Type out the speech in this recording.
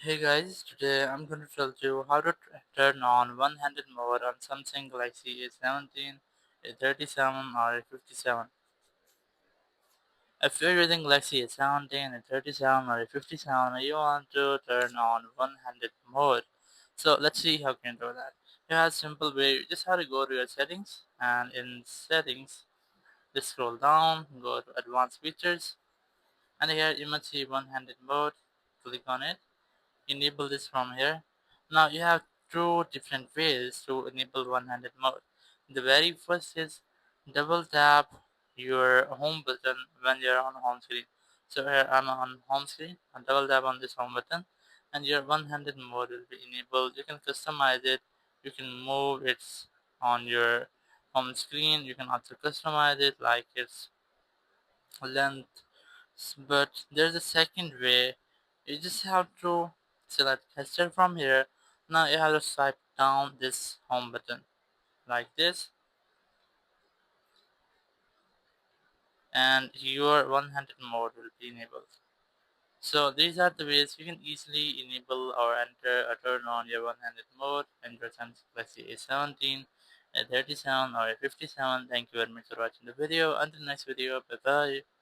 Hey guys, today I'm going to tell you how to turn on one-handed mode on Samsung Galaxy A17, A37 or A57. If you're using Galaxy A17, A37 or A57, you want to turn on one-handed mode. So let's see how can you do that. You have a simple way, you just have to go to your settings, and in settings, just scroll down, go to advanced features, and here you must see one-handed mode. Click on it, enable this from here. Now you have two different ways to enable one-handed mode. The very first is double tap your home button when you're on home screen. So here I'm on home screen, and double tap on this home button and your one-handed mode will be enabled. You can customize it, you can move it on your home screen, you can also customize it like its length, but there's a second way. You just have to select gesture from here. Now you have to swipe down this home button like this, and your one-handed mode will be enabled. So these are the ways you can easily enable or enter or turn on your one-handed mode in your Samsung Galaxy A17, A37 or A57. Thank you very much for watching the video. Until next video, bye bye.